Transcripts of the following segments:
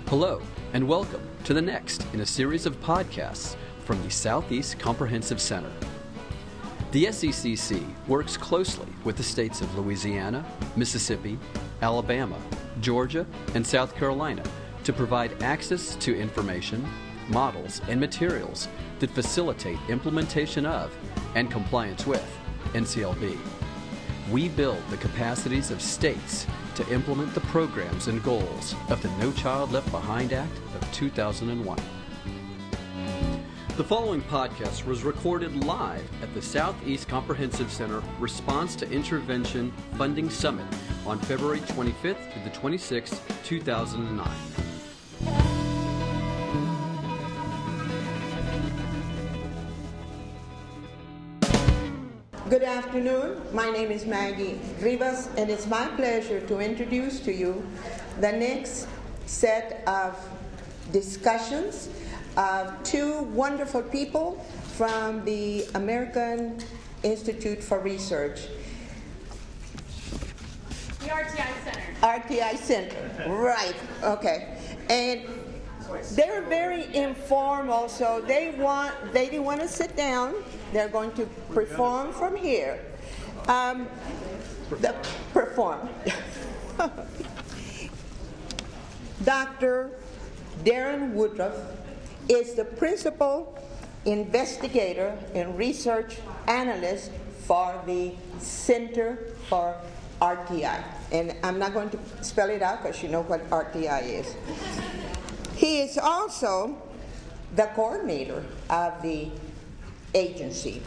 Hello, and welcome to the next in a series of podcasts from the Southeast Comprehensive Center. The SECC works closely with the states of Louisiana, Mississippi, Alabama, Georgia, and South Carolina to provide access to information, models, and materials that facilitate implementation of and compliance with NCLB. We build the capacities of states to implement the programs and goals of the No Child Left Behind Act of 2001. The following podcast was recorded live at the Southeast Comprehensive Center Response to Intervention Funding Summit on February 25th to the 26th, 2009. Good afternoon. My name is Maggie Rivas, and it's my pleasure to introduce to you the next set of discussions of two wonderful people from the American Institute for Research. The RTI Center. RTI Center, right, okay. And they're very informal, so they didn't want to sit down. They're going to perform from here. Perform. Dr. Darren Woodruff is the principal investigator and research analyst for the Center for RTI. And I'm not going to spell it out because you know what RTI is. He is also the coordinator of the agency.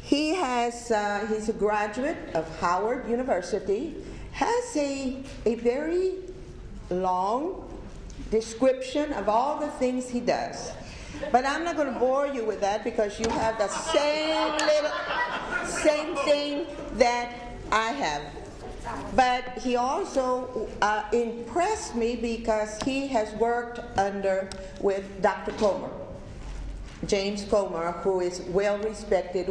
He's a graduate of Howard University, has a very long description of all the things he does. But I'm not going to bore you with that because you have the same thing that I have. But he also impressed me because he has worked with Dr. Comer, James Comer, who is well respected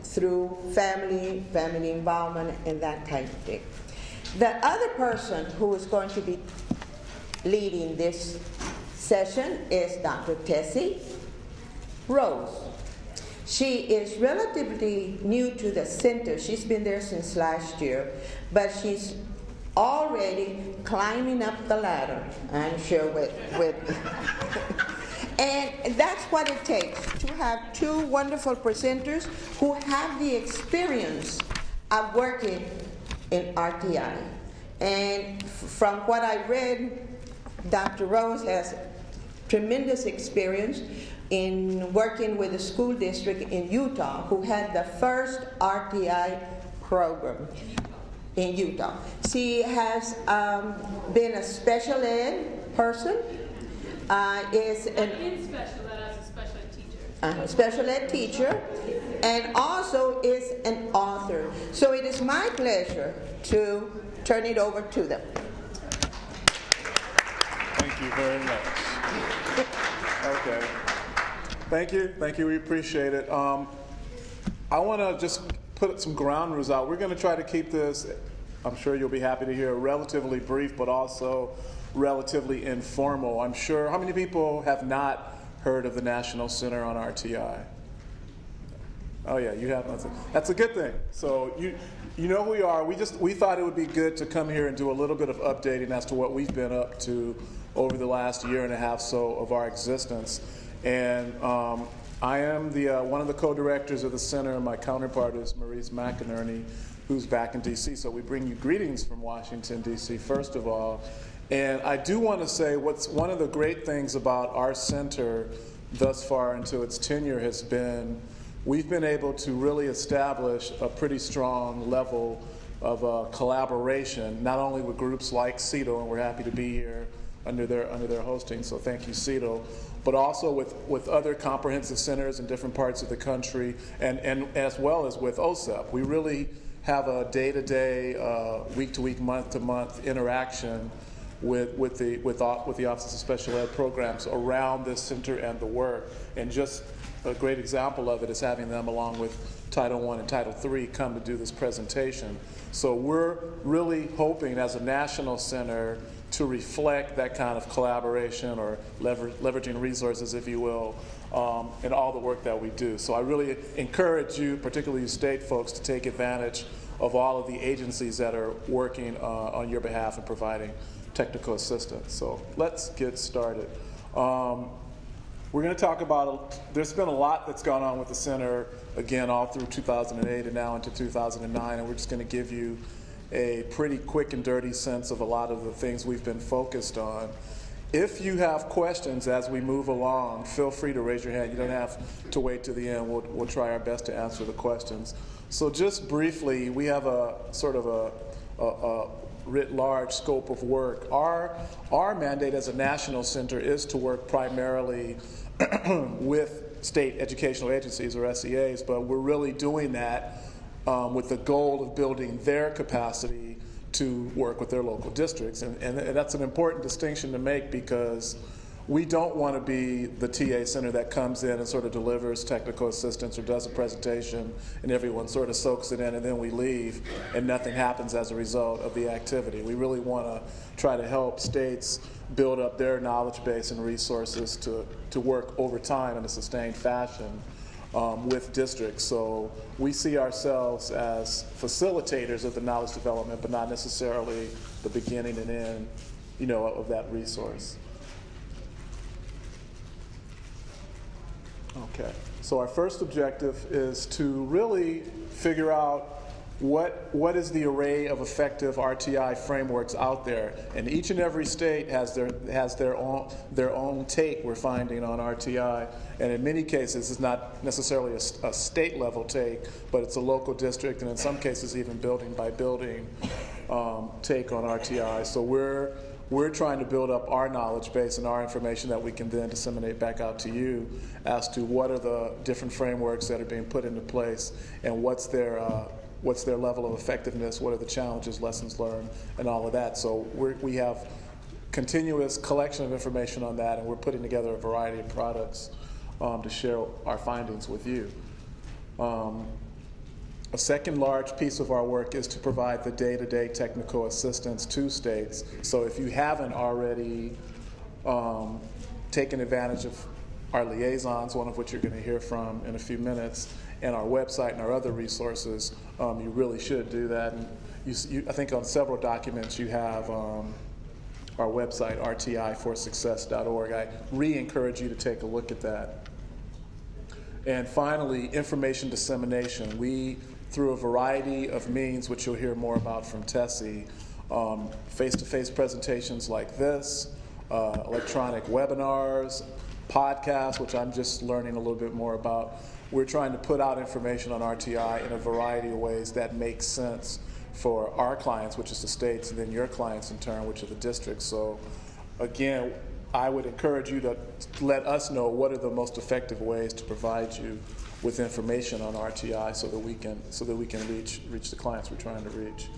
through family involvement and that kind of thing. The other person who is going to be leading this session is Dr. Tessie Rose. She is relatively new to the center. She's been there since last year, but she's already climbing up the ladder, I'm sure, with and that's what it takes to have two wonderful presenters who have the experience of working in RTI. And from what I read, Dr. Rose has tremendous experience in working with a school district in Utah who had the first RTI program in Utah. She has been a special ed person, is in special ed as a special ed teacher. A special ed teacher, and also is an author. So it is my pleasure to turn it over to them. Thank you very much. Okay. Thank you, we appreciate it. I want to just put some ground rules out. We're going to try to keep this, I'm sure you'll be happy to hear, relatively brief, but also relatively informal. I'm sure, how many people have not heard of the National Center on RTI? Oh yeah, you have. That's a good thing. So you know who we are. We thought it would be good to come here and do a little bit of updating as to what we've been up to over the last year and a half so of our existence. And I am one of the co-directors of the center, and my counterpart is Maurice McInerney, who's back in D.C. So we bring you greetings from Washington, D.C., first of all. And I do want to say what's one of the great things about our center thus far into its tenure has been we've been able to really establish a pretty strong level of collaboration, not only with groups like CETO, and we're happy to be here under their hosting, so thank you, CETO, but also with other comprehensive centers in different parts of the country, and as well as with OSEP. We really have a day-to-day, week-to-week, month-to-month interaction with the Office of Special Ed programs around this center and the work. And just a great example of it is having them along with Title I and Title III come to do this presentation. So we're really hoping as a national center to reflect that kind of collaboration or leveraging resources, if you will, in all the work that we do. So I really encourage you, particularly you state folks, to take advantage of all of the agencies that are working on your behalf and providing technical assistance. So let's get started. We're going to talk about, there's been a lot that's gone on with the center, again, all through 2008 and now into 2009, and we're just going to give you a pretty quick and dirty sense of a lot of the things we've been focused on. If you have questions as we move along, feel free to raise your hand. You don't have to wait to the end. We'll try our best to answer the questions. So just briefly, we have a sort of a writ large scope of work. Our mandate as a national center is to work primarily with state educational agencies, or SEAs, but we're really doing that with the goal of building their capacity to work with their local districts. And that's an important distinction to make, because we don't want to be the TA center that comes in and sort of delivers technical assistance or does a presentation and everyone sort of soaks it in and then we leave and nothing happens as a result of the activity. We really want to try to help states build up their knowledge base and resources to work over time in a sustained fashion with districts. So we see ourselves as facilitators of the knowledge development, but not necessarily the beginning and end, of that resource. Okay, so our first objective is to really figure out what is the array of effective RTI frameworks out there, and each and every state has their own take, we're finding, on RTI, and in many cases it's not necessarily a state level take, but it's a local district, and in some cases even building by building take on RTI. So we're trying to build up our knowledge base and our information that we can then disseminate back out to you as to what are the different frameworks that are being put into place and what's their level of effectiveness, what are the challenges, lessons learned, and all of that. So we have continuous collection of information on that, and we're putting together a variety of products to share our findings with you. A second large piece of our work is to provide the day-to-day technical assistance to states. So if you haven't already taken advantage of our liaisons, one of which you're going to hear from in a few minutes, and our website and our other resources, you really should do that. And I think on several documents you have our website, rti4success.org. I re-encourage you to take a look at that. And finally, information dissemination. We, through a variety of means, which you'll hear more about from Tessie, face-to-face presentations like this, electronic webinars, podcasts, which I'm just learning a little bit more about. We're trying to put out information on RTI in a variety of ways that make sense for our clients, which is the states, and then your clients in turn, which are the districts. So again, I would encourage you to let us know what are the most effective ways to provide you with information on RTI so that we can reach the clients we're trying to reach.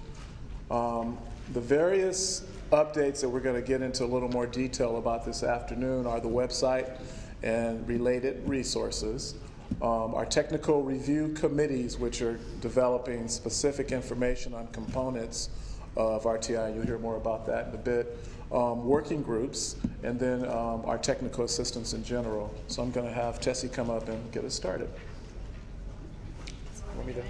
The various updates that we're going to get into a little more detail about this afternoon are the website and related resources. Our technical review committees, which are developing specific information on components of RTI, you'll hear more about that in a bit. Working groups, and then our technical assistance in general. So I'm going to have Tessie come up and get us started. Want me to?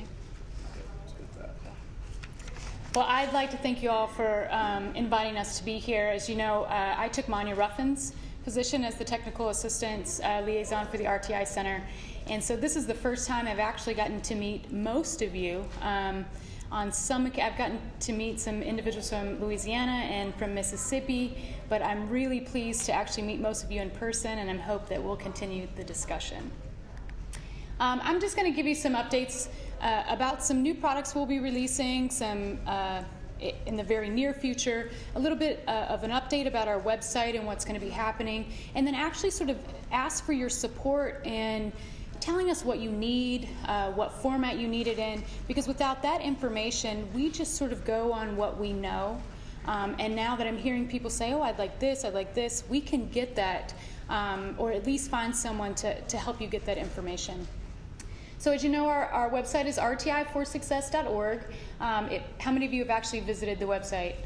Well, I'd like to thank you all for inviting us to be here. As you know, I took Manya Ruffin's position as the technical assistance liaison for the RTI Center. And so this is the first time I've actually gotten to meet most of you. On some, I've gotten to meet some individuals from Louisiana and from Mississippi, but I'm really pleased to actually meet most of you in person, and I hope that we'll continue the discussion. I'm just going to give you some updates about some new products we'll be releasing, some in the very near future, a little bit of an update about our website and what's going to be happening, and then actually sort of ask for your support in telling us what you need, what format you need it in, because without that information, we just sort of go on what we know. And now that I'm hearing people say, oh, I'd like this, we can get that, or at least find someone to help you get that information. So as you know, our website is rti4success.org. How many of you have actually visited the website?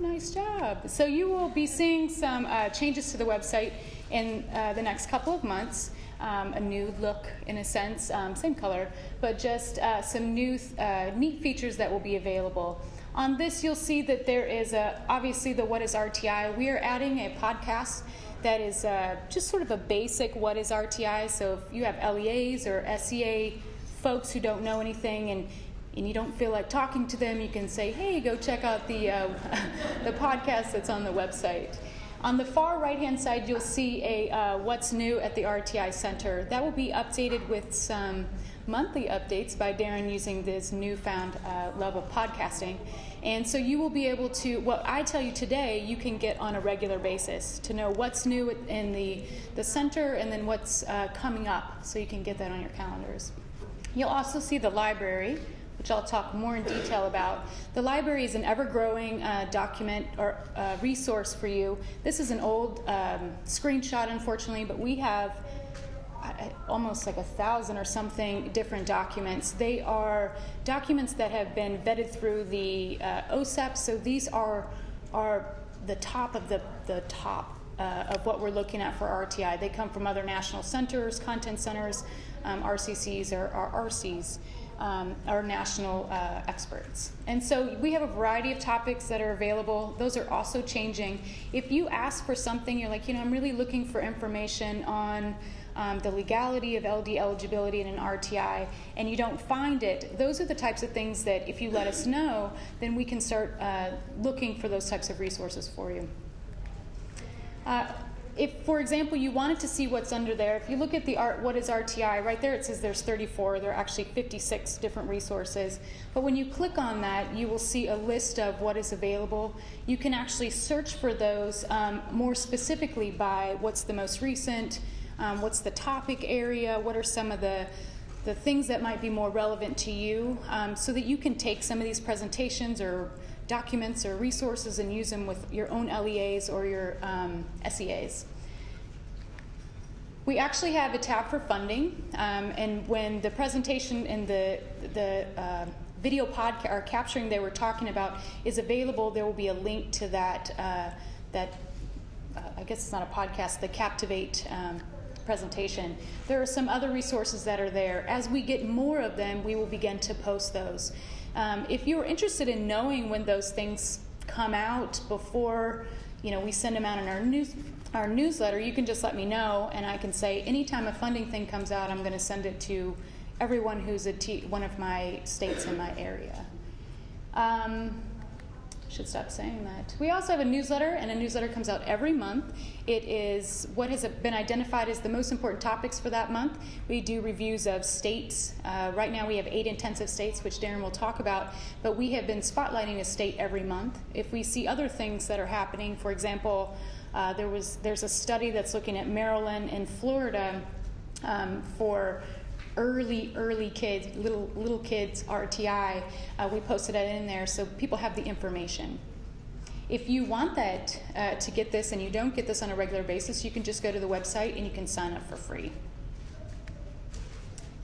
Nice job. So you will be seeing some changes to the website in the next couple of months. A new look, in a sense, same color, but just some new neat features that will be available. On this, you'll see that there is obviously the What is RTI. We are adding a podcast that is just sort of a basic What is RTI. So if you have LEAs or SEA folks who don't know anything and you don't feel like talking to them, you can say, hey, go check out the the podcast that's on the website. On the far right-hand side, you'll see a What's New at the RTI Center. That will be updated with some monthly updates by Darren using this newfound love of podcasting. And so you will be able to, what I tell you today, you can get on a regular basis to know what's new in the center and then what's coming up, so you can get that on your calendars. You'll also see the library, which I'll talk more in detail about. The library is an ever-growing document or resource for you. This is an old screenshot, unfortunately, but we have almost like 1,000 or something different documents. They are documents that have been vetted through the OSEP, so these are the top of the top of what we're looking at for RTI. They come from other national centers, content centers, RCCs or RCs. Our national experts. And so we have a variety of topics that are available. Those are also changing. If you ask for something, you're like, I'm really looking for information on the legality of LD eligibility in an RTI, and you don't find it, those are the types of things that if you let us know, then we can start looking for those types of resources for you. If, for example, you wanted to see what's under there, if you look at the What is RTI, right there it says there's 34. There are actually 56 different resources. But when you click on that, you will see a list of what is available. You can actually search for those more specifically by what's the most recent, what's the topic area, what are some of the things that might be more relevant to you, so that you can take some of these presentations or documents or resources and use them with your own LEAs or your SEAs. We actually have a tab for funding, and when the presentation and the video podcast or capturing they were talking about is available, there will be a link to that, I guess it's not a podcast, the Captivate presentation. There are some other resources that are there. As we get more of them, we will begin to post those. If you're interested in knowing when those things come out before we send them out in our newsletter, you can just let me know, and I can say anytime a funding thing comes out, I'm going to send it to everyone who's one of my states in my area. Should stop saying that. We also have a newsletter, and a newsletter comes out every month. It is what has been identified as the most important topics for that month. We do reviews of states. Right now we have 8 intensive states, which Darren will talk about, but we have been spotlighting a state every month. If we see other things that are happening, for example, there's a study that's looking at Maryland and Florida for early kids, little kids RTI. We posted it in there so people have the information. If you want that to get this and you don't get this on a regular basis, you can just go to the website and you can sign up for free.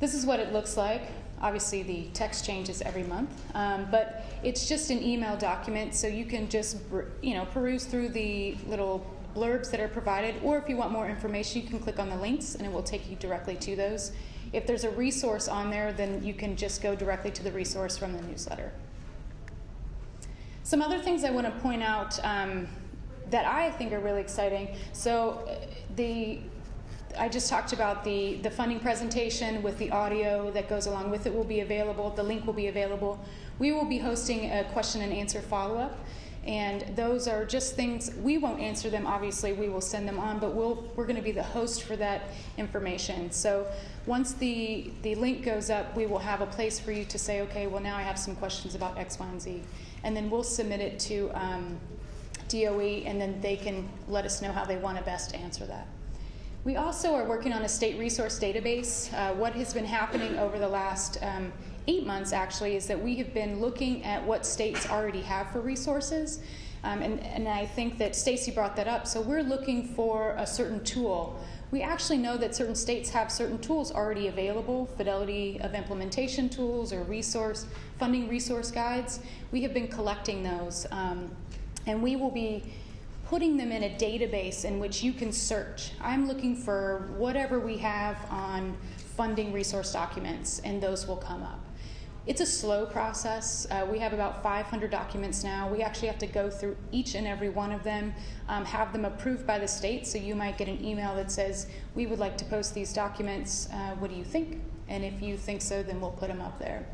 This is what it looks like. Obviously the text changes every month, but it's just an email document, so you can just peruse through the little blurbs that are provided, or if you want more information, you can click on the links and it will take you directly to those. If there's a resource on there, then you can just go directly to the resource from the newsletter. Some other things I want to point out that I think are really exciting. So I just talked about the funding presentation with the audio that goes along with it will be available. The link will be available. We will be hosting a question and answer follow-up. And those are just things, we won't answer them, obviously, we will send them on, but we're going to be the host for that information. So once the link goes up, we will have a place for you to say, okay, well now I have some questions about X, Y, and Z. And then we'll submit it to DOE, and then they can let us know how they want to best answer that. We also are working on a state resource database. What has been happening over the last 8 months, actually, is that we have been looking at what states already have for resources. And I think that Stacy brought that up. So we're looking for a certain tool. We actually know that certain states have certain tools already available, fidelity of implementation tools or funding resource guides. We have been collecting those. And we will be putting them in a database in which you can search. I'm looking for whatever we have on funding resource documents, and those will come up. It's a slow process. We have about 500 documents now. We actually have to go through each and every one of them, have them approved by the state. So you might get an email that says, we would like to post these documents. What do you think? And if you think so, then we'll put them up there.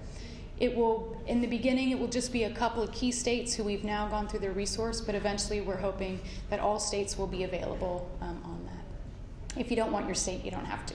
It will, in the beginning, it will just be a couple of key states who we've now gone through their resource, but eventually we're hoping that all states will be available on that. If you don't want your state, you don't have to.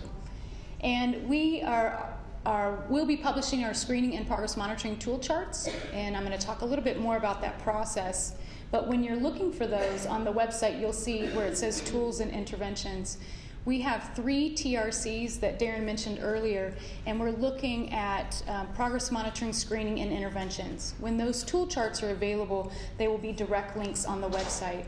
And we'll be publishing our screening and progress monitoring tool charts, and I'm going to talk a little bit more about that process. But when you're looking for those on the website, you'll see where it says tools and interventions. We have 3 TRCs that Darren mentioned earlier, and we're looking at progress monitoring, screening, and interventions. When those tool charts are available, they will be direct links on the website.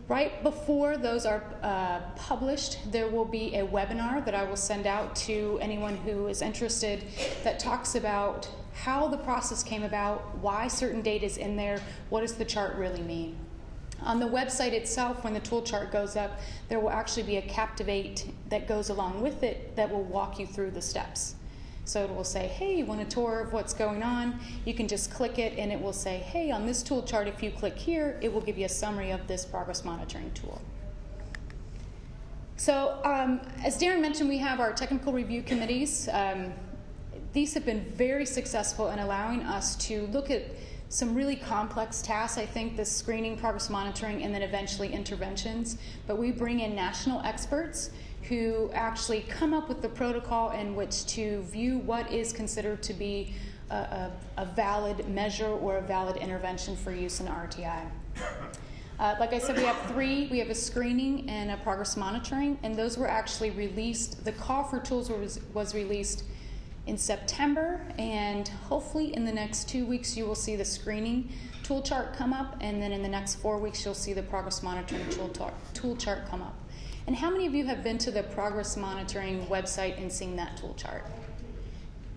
Right before those are published, there will be a webinar that I will send out to anyone who is interested that talks about how the process came about, why certain data is in there, what does the chart really mean. On the website itself, when the tool chart goes up, there will actually be a Captivate that goes along with it that will walk you through the steps. So it will say, hey, you want a tour of what's going on? You can just click it and it will say, hey, on this tool chart, if you click here, it will give you a summary of this progress monitoring tool. So as Darren mentioned, we have our technical review committees. These have been very successful in allowing us to look at some really complex tasks, I think, the screening, progress monitoring, and then eventually interventions. But we bring in national experts who actually come up with the protocol in which to view what is considered to be a valid measure or a valid intervention for use in RTI. Like I said, we have 3. We have a screening and a progress monitoring, and those were actually released. The call for tools was released in September, and hopefully in the next 2 weeks you will see the screening tool chart come up, and then in the next 4 weeks you'll see the progress monitoring tool chart come up. And how many of you have been to the progress monitoring website and seen that tool chart?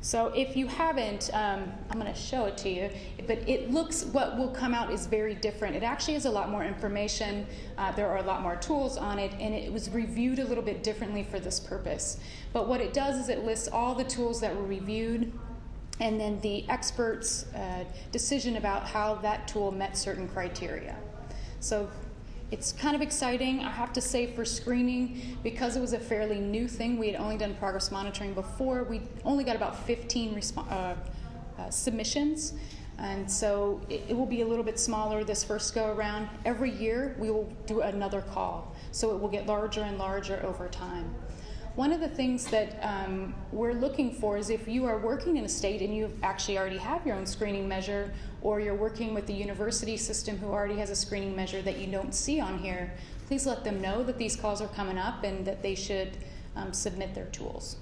So if you haven't, I'm going to show it to you, but it looks, what will come out is very different. It actually has a lot more information. There are a lot more tools on it, and it was reviewed a little bit differently for this purpose. But what it does is it lists all the tools that were reviewed, and then the expert's decision about how that tool met certain criteria. So it's kind of exciting. I have to say, for screening, because it was a fairly new thing, we had only done progress monitoring before, we only got about 15 submissions, and so it will be a little bit smaller this first go around. Every year we will do another call, so it will get larger and larger over time. One of the things that we're looking for is if you are working in a state and you actually already have your own screening measure, or you're working with the university system who already has a screening measure that you don't see on here, please let them know that these calls are coming up and that they should submit their tools.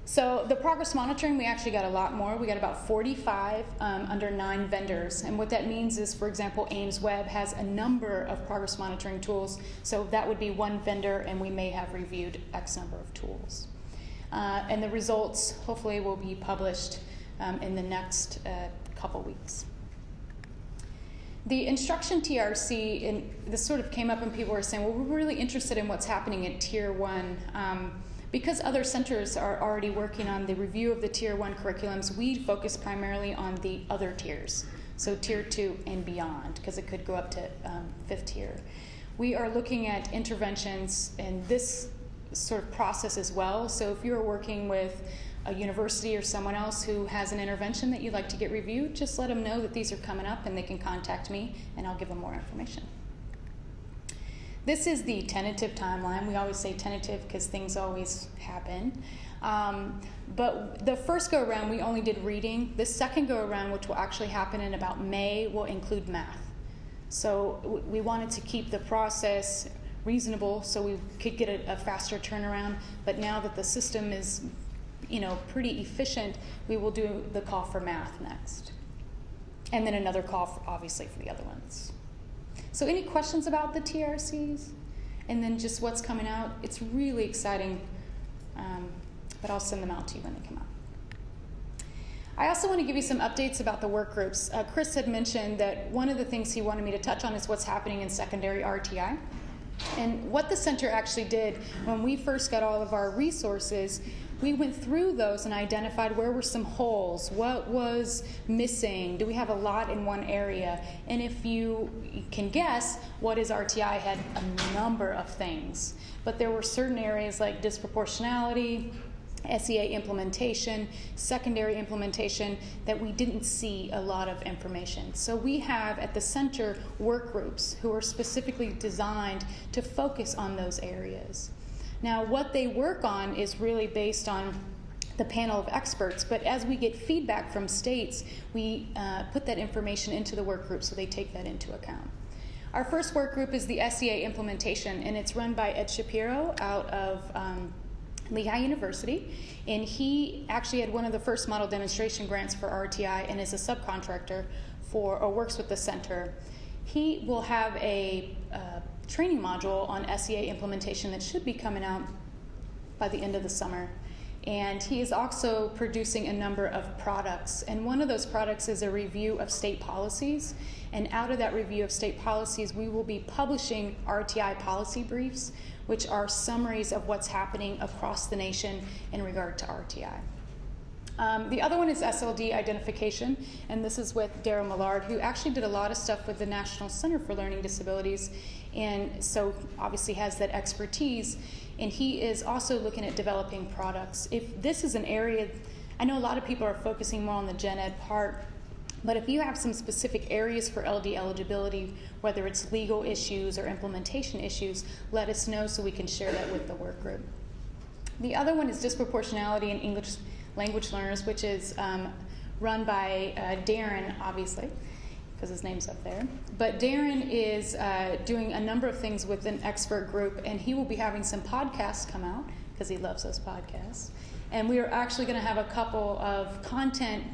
So the progress monitoring, we actually got a lot more. We got about 45 under 9 vendors. And what that means is, for example, Ames Web has a number of progress monitoring tools. So that would be one vendor, and we may have reviewed X number of tools. And the results, hopefully, will be published in the next couple weeks. The instruction TRC, and this sort of came up and people were saying, well, we're really interested in what's happening at Tier 1. Because other centers are already working on the review of the Tier 1 curriculums, we focus primarily on the other tiers, so Tier 2 and beyond, because it could go up to 5th tier. We are looking at interventions in this sort of process as well, so if you're working with a university or someone else who has an intervention that you'd like to get reviewed, just let them know that these are coming up and they can contact me and I'll give them more information. This is the tentative timeline. We always say tentative because things always happen. But the first go around, we only did reading. The second go around, which will actually happen in about May, will include math. So we wanted to keep the process reasonable so we could get a faster turnaround. But now that the system is, pretty efficient, we will do the call for math next. And then another call, obviously, for the other ones. So any questions about the TRCs? And then just what's coming out? It's really exciting, but I'll send them out to you when they come I also want to give you some updates about the work groups. Chris had mentioned that one of the things he wanted me to touch on is what's happening in secondary RTI. And what the center actually did when we first got all of our resources, we went through those and identified where were some holes, what was missing, do we have a lot in one area, and if you can guess, what is RTI had a number of things. But there were certain areas like disproportionality, Sca Implementation, secondary implementation, that we didn't see a lot of information. So we have at the center work groups who are specifically designed to focus on those areas. Now, what they work on is really based on the panel of experts, but as we get feedback from states, we put that information into the work group, so they take that into account. Our first work group is the Sca Implementation, and it's run by Ed Shapiro out of Lehigh University, and he actually had one of the first model demonstration grants for RTI and is a subcontractor for, or works with the center. He will have a training module on Sca Implementation that should be coming out by the end of the summer. And he is also producing a number of products. And one of those products is a review of state policies. And out of that review of state policies, we will be publishing RTI policy briefs, which are summaries of what's happening across the nation in regard to RTI. The other one is Sld Identification, and this is with Darren Millard, who actually did a lot of stuff with the National Center for Learning Disabilities, and so obviously has that expertise, and he is also looking at developing products. If this is an area, I know a lot of people are focusing more on the gen ed part, but if you have some specific areas for LD eligibility, whether it's legal issues or implementation issues, let us know so we can share that with the work group. The other one is Disproportionality in English Language Learners, which is run by Darren, obviously, because his name's up there. But Darren is doing a number of things with an expert group, and he will be having some podcasts come out, because he loves those podcasts. And we are actually going to have a couple of content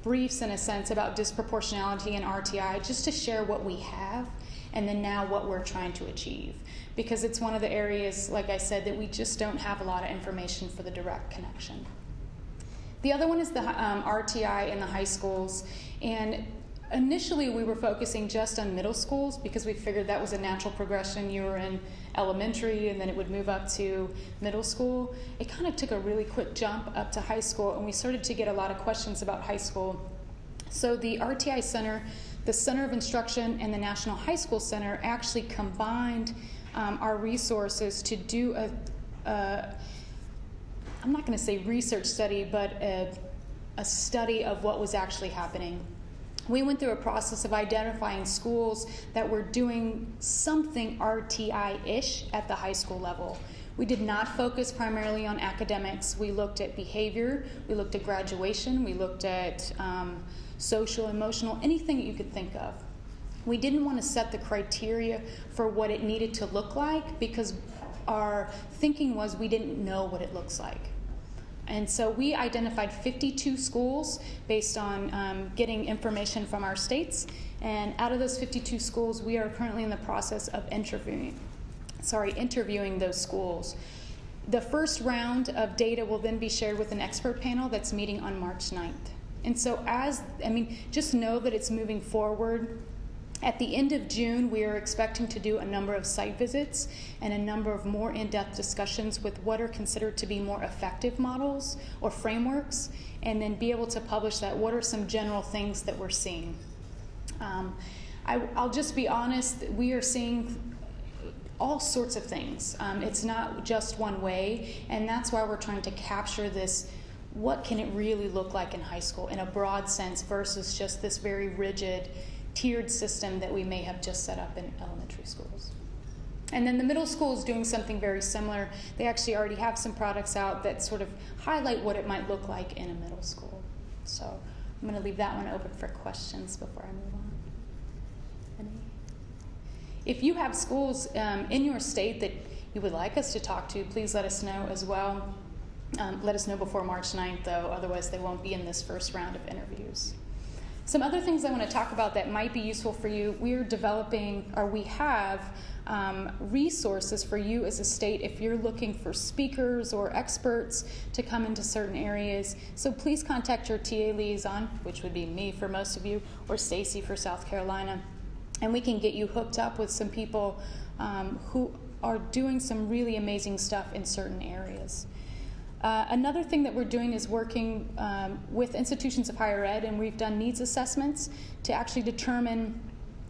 briefs, in a sense, about disproportionality and RTI, just to share what we have and then now what we're trying to achieve. Because it's one of the areas, like I said, that we just don't have a lot of information for the direct connection. The other one is the RTI in the high schools. And initially we were focusing just on middle schools because we figured that was a natural progression. You were in elementary and then it would move up to middle school. It kind of took a really quick jump up to high school, and we started to get a lot of questions about high school. So the RTI Center, the Center of Instruction, and the National High School Center actually combined our resources to do I'm not going to say research study, but a study of what was actually happening. We went through a process of identifying schools that were doing something RTI-ish at the high school level. We did not focus primarily on academics. We looked at behavior, we looked at graduation, we looked at social, emotional, anything that you could think of. We didn't want to set the criteria for what it needed to look like because our thinking was we didn't know what it looks like. And so we identified 52 schools based on getting information from our states. And out of those 52 schools, we are currently in the process of interviewing those schools. The first round of data will then be shared with an expert panel that's meeting on March 9th. And so just know that it's moving forward. At the end of June, we are expecting to do a number of site visits and a number of more in-depth discussions with what are considered to be more effective models or frameworks, and then be able to publish that. What are some general things that we're seeing? I'll just be honest, we are seeing all sorts of things. It's not just one way, and that's why we're trying to capture this. What can it really look like in high school in a broad sense versus just this very rigid tiered system that we may have just set up in elementary schools. And then the middle school is doing something very similar. They actually already have some products out that sort of highlight what it might look like in a middle school. So I'm going to leave that one open for questions before I move on. Any? If you have schools in your state that you would like us to talk to, please let us know as well. Let us know before March 9th, though, otherwise they won't be in this first round of interviews. Some other things I want to talk about that might be useful for you, we have resources for you as a state if you're looking for speakers or experts to come into certain areas. So please contact your TA liaison, which would be me for most of you, or Stacy for South Carolina, and we can get you hooked up with some people who are doing some really amazing stuff in certain areas. Another thing that we're doing is working with institutions of higher ed, and we've done needs assessments to actually determine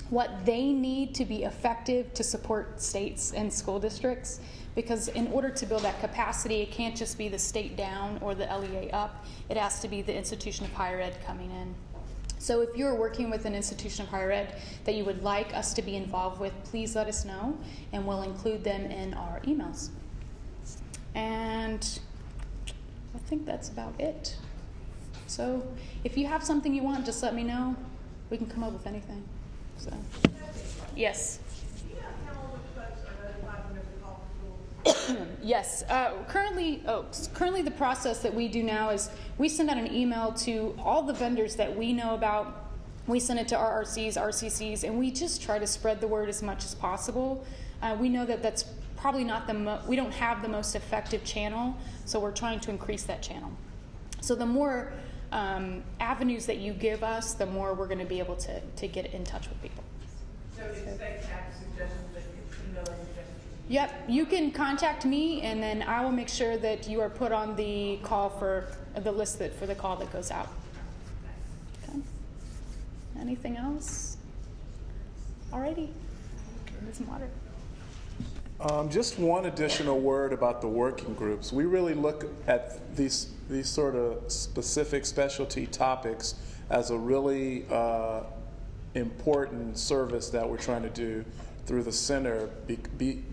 what they need to be effective to support states and school districts. Because in order to build that capacity, it can't just be the state down or the LEA up. It has to be the institution of higher ed coming in. So if you're working with an institution of higher ed that you would like us to be involved with, please let us know, and we'll include them in our emails. And I think that's about it. So if you have something you want, just let me know. We can come up with anything. So, yes. Yes. Currently the process that we do now is we send out an email to all the vendors that we know about. We send it to RRCs, RCCs, and we just try to spread the word as much as possible. We know that that's probably not we don't have the most effective channel, so we're trying to increase that channel. So the more avenues that you give us, the more we're going to be able to get in touch with people. So if states have suggestions, that you email suggestions? Yep, you can contact me, and then I will make sure that you are put on the call for the list for the call that goes out. Okay. Anything else? Alrighty. Need some water. Just one additional word about the working groups. We really look at these sort of specific specialty topics as a really important service that we're trying to do through the center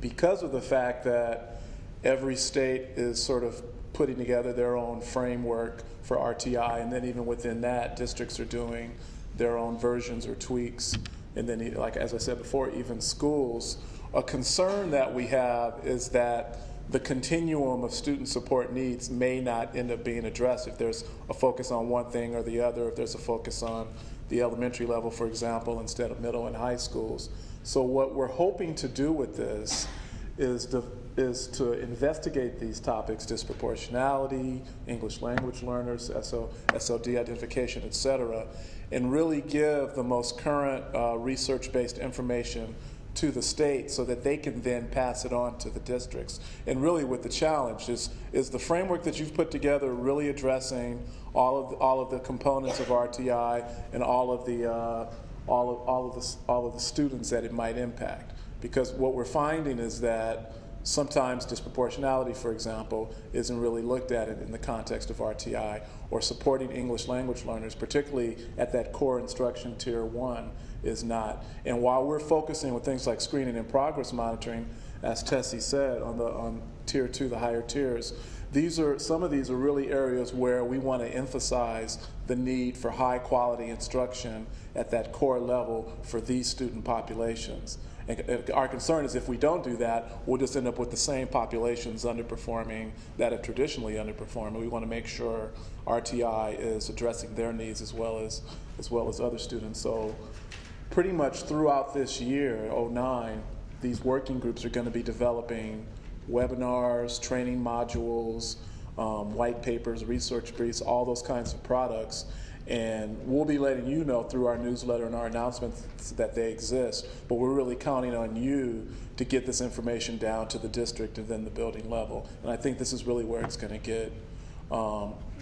because of the fact that every state is sort of putting together their own framework for RTI, and then even within that, districts are doing their own versions or tweaks, and then, like as I said before, even schools. A concern that we have is that the continuum of student support needs may not end up being addressed if there's a focus on one thing or the other, if there's a focus on the elementary level, for example, instead of middle and high schools. So what we're hoping to do with this is to investigate these topics: disproportionality, English language learners, Sld Identification, et cetera, and really give the most current research-based information to the state so that they can then pass it on to the districts. And really what the challenge is the framework that you've put together really addressing all of the components of RTI and all of the students that it might impact. Because what we're finding is that sometimes disproportionality, for example, isn't really looked at in the context of RTI, or supporting English language learners, particularly at that core instruction tier 1, is not. And while we're focusing with things like screening and progress monitoring, as Tessie said, on tier 2, the higher tiers, some of these are really areas where we want to emphasize the need for high quality instruction at that core level for these student populations. And our concern is if we don't do that, we'll just end up with the same populations underperforming that have traditionally underperformed. And we want to make sure RTI is addressing their needs as well as other students. So pretty much throughout this year, 2009, these working groups are going to be developing webinars, training modules, white papers, research briefs, all those kinds of products. And we'll be letting you know through our newsletter and our announcements that they exist, but we're really counting on you to get this information down to the district and then the building level. And I think this is really where it's going to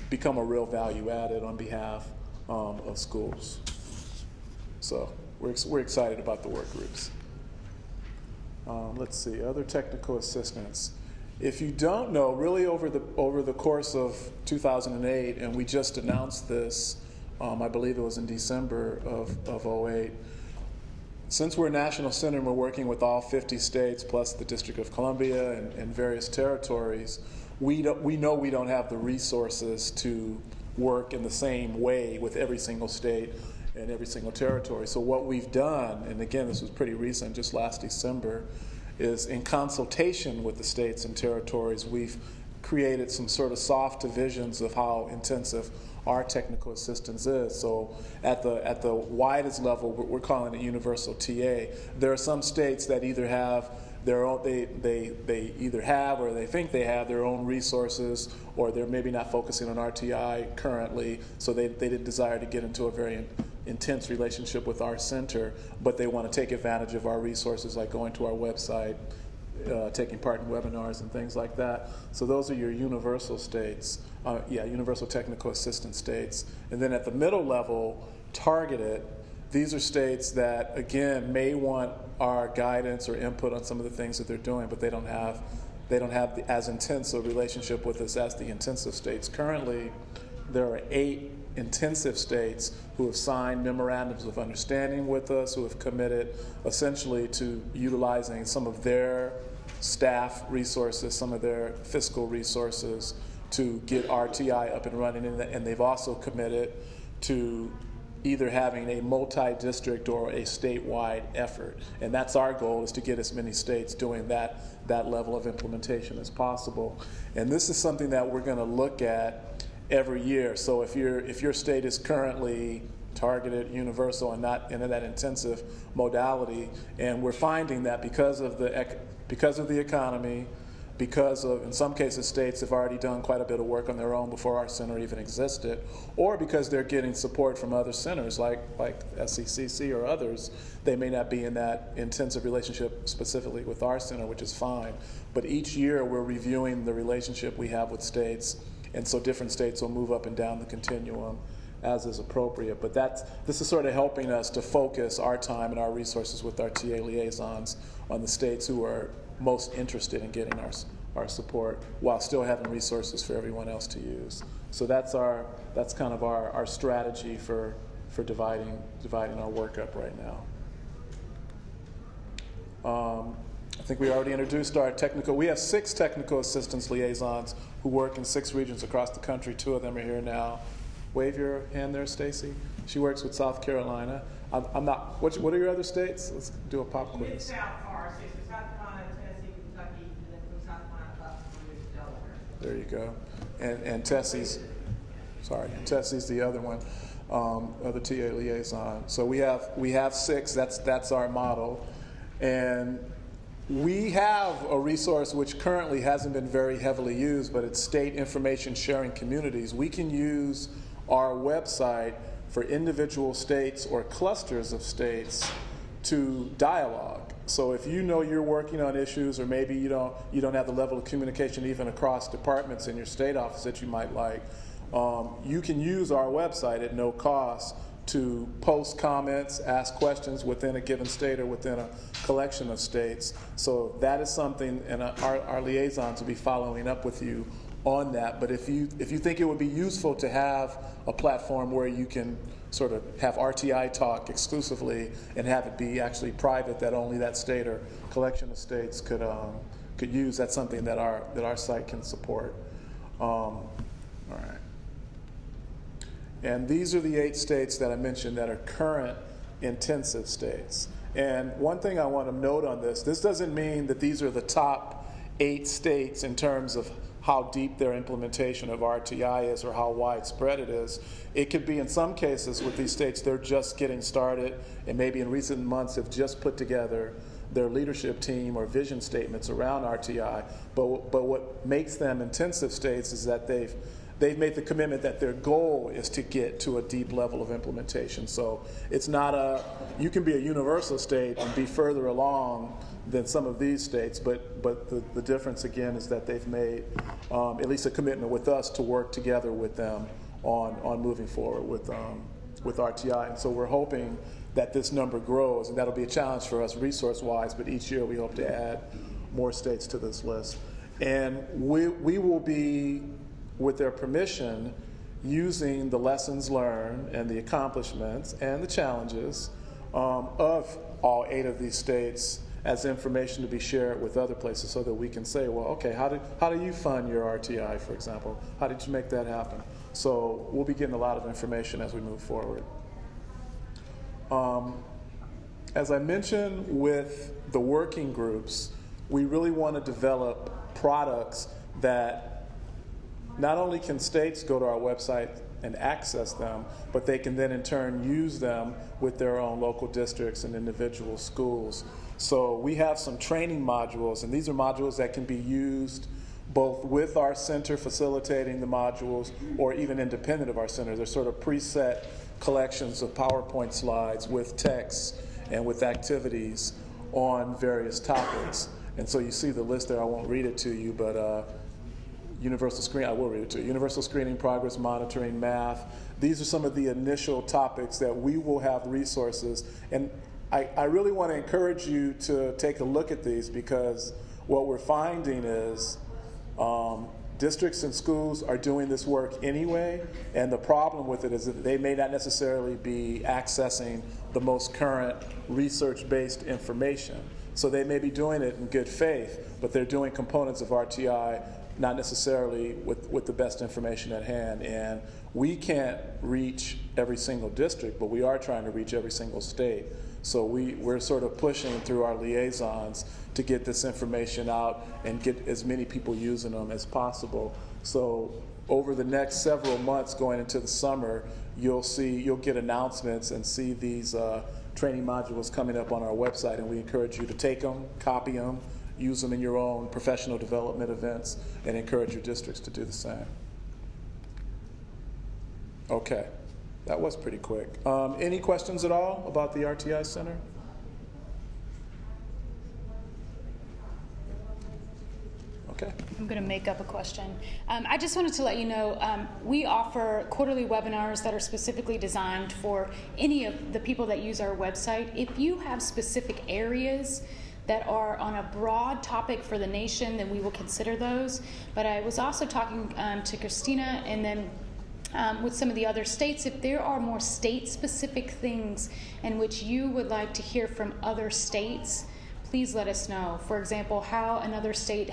become a real value added on behalf of schools. So we're excited about the work groups. Let's see, other technical assistance. If you don't know, really over the course of 2008, and we just announced this, I believe it was in December of 2008, since we're a national center and we're working with all 50 states plus the District of Columbia and various territories, we know we don't have the resources to work in the same way with every single state and every single territory. So what we've done, and again this was pretty recent, just last December, is in consultation with the states and territories, we've created some sort of soft divisions of how intensive our technical assistance is. So at the widest level, we're calling it universal TA. There are some states that either have their own, they either have or they think they have their own resources, or they're maybe not focusing on RTI currently, so they didn't desire to get into a very intense relationship with our center, but they want to take advantage of our resources, like going to our website, taking part in webinars and things like that. So those are your universal states, universal technical assistance states. And then at the middle level, targeted, these are states that, again, may want our guidance or input on some of the things that they're doing, but they don't have as intense a relationship with us as the intensive states. Currently, there are 8 intensive states who have signed memorandums of understanding with us, who have committed essentially to utilizing some of their staff resources, some of their fiscal resources to get RTI up and running, and they've also committed to either having a multi-district or a statewide effort. And that's our goal, is to get as many states doing that level of implementation as possible. And this is something that we're going to look at every year. So if your state is currently targeted, universal, and not in that intensive modality, and we're finding that because of the economy, because of, in some cases, states have already done quite a bit of work on their own before our center even existed, or because they're getting support from other centers like SCCC or others, they may not be in that intensive relationship specifically with our center, which is fine. But each year we're reviewing the relationship we have with states, and so different states will move up and down the continuum as is appropriate. But this is sort of helping us to focus our time and our resources with our TA liaisons on the states who are most interested in getting our support, while still having resources for everyone else to use. So that's kind of our strategy for dividing our work up right now. I think we already introduced our technical. We have 6 technical assistance liaisons who work in 6 regions across the country. 2 of them are here now. Wave your hand there, Stacy. She works with South Carolina. I'm not. What are your other states? Let's do a pop quiz. Mid-South are, so South Carolina, Tennessee, Kentucky, and then from South Carolina up through Delaware. There you go. And Tessie's the other one, other TA liaison. So we have 6. That's our model, and we have a resource which currently hasn't been very heavily used, but it's state information sharing communities. We can use our website for individual states or clusters of states to dialogue. So if you know you're working on issues, or maybe you don't have the level of communication even across departments in your state office that you might like, you can use our website at no cost to post comments, ask questions within a given state or within a collection of states. So that is something, and our liaisons will be following up with you on that. But if you think it would be useful to have a platform where you can sort of have RTI talk exclusively and have it be actually private, that only that state or collection of states could use, that's something that our site can support. All right. And these are the 8 states that I mentioned that are current intensive states. And one thing I want to note on this doesn't mean that these are the top 8 states in terms of how deep their implementation of RTI is or how widespread it is. It could be, in some cases with these states, they're just getting started, and maybe in recent months have just put together their leadership team or vision statements around RTI. But what makes them intensive states is that they've made the commitment that their goal is to get to a deep level of implementation. So it's not you can be a universal state and be further along than some of these states, but the difference again is that they've made at least a commitment with us to work together with them on moving forward with RTI. And so we're hoping that this number grows, and that'll be a challenge for us resource-wise, but each year we hope to add more states to this list. And we will be, with their permission, using the lessons learned and the accomplishments and the challenges of all 8 of these states as information to be shared with other places, so that we can say, well, okay, how do you fund your RTI, for example? How did you make that happen? So we'll be getting a lot of information as we move forward. As I mentioned with the working groups, we really want to develop products that not only can states go to our website and access them, but they can then in turn use them with their own local districts and individual schools. So we have some training modules, and these are modules that can be used both with our center facilitating the modules or even independent of our center. They're sort of preset collections of PowerPoint slides with text and with activities on various topics. And so you see the list there. I won't read it to you, but I will read it to you. Universal screening, progress monitoring, math. These are some of the initial topics that we will have resources. And I really want to encourage you to take a look at these, because what we're finding is districts and schools are doing this work anyway, and the problem with it is that they may not necessarily be accessing the most current research-based information. So they may be doing it in good faith, but they're doing components of RTI not necessarily with the best information at hand. And we can't reach every single district, but we are trying to reach every single state. So we're sort of pushing through our liaisons to get this information out and get as many people using them as possible. So over the next several months going into the summer, you'll get announcements and see these training modules coming up on our website, and we encourage you to take them, copy them, use them in your own professional development events, and encourage your districts to do the same. Okay, that was pretty quick. Any questions at all about the RTI Center? Okay. I'm going to make up a question. I just wanted to let you know we offer quarterly webinars that are specifically designed for any of the people that use our website. If you have specific areas that are on a broad topic for the nation, then we will consider those. But I was also talking to Christina and then with some of the other states. If there are more state-specific things in which you would like to hear from other states, please let us know. For example, how another state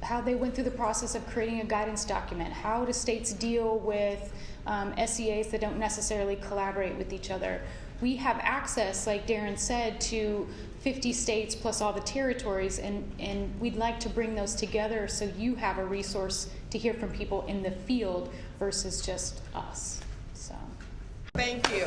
how they went through the process of creating a guidance document. How do states deal with SEAs that don't necessarily collaborate with each other? We have access, like Darren said, to 50 states plus all the territories, and we'd like to bring those together so you have a resource to hear from people in the field versus just us. So. Thank you.